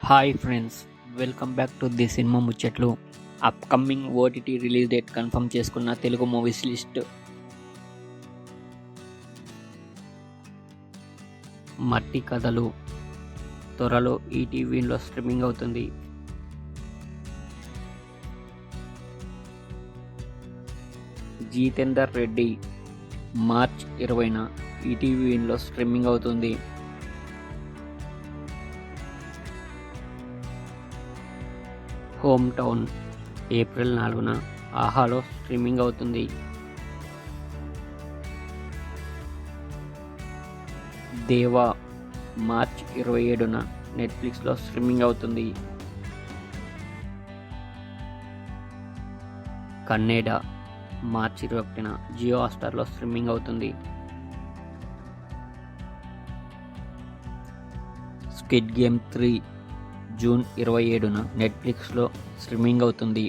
Hi friends, welcome back to the cinema ముచ్చట్లు. Upcoming OTT release date confirm చేసుకున్న Telugu movies list. మట్టి కథలు త్వరలో ఈటీవీలో స్ట్రీమింగ్ అవుతుంది. జితేందర్ రెడ్డి మార్చ్ 20న ఈటీవీలో స్ట్రీమింగ్ అవుతుంది. హోమ్ టౌన్ ఏప్రిల్ 4న ఆహాలో స్ట్రీమింగ్ అవుతుంది. దేవా మార్చ్ 27న నెట్ఫ్లిక్స్లో స్ట్రీమింగ్ అవుతుంది. కన్నెడ మార్చ్ 21న జియో హాట్‌స్టార్లో స్ట్రీమింగ్ అవుతుంది. స్క్విడ్ గేమ్ 3 జూన్ 27న నెట్ఫ్లిక్స్లో స్ట్రీమింగ్ అవుతుంది.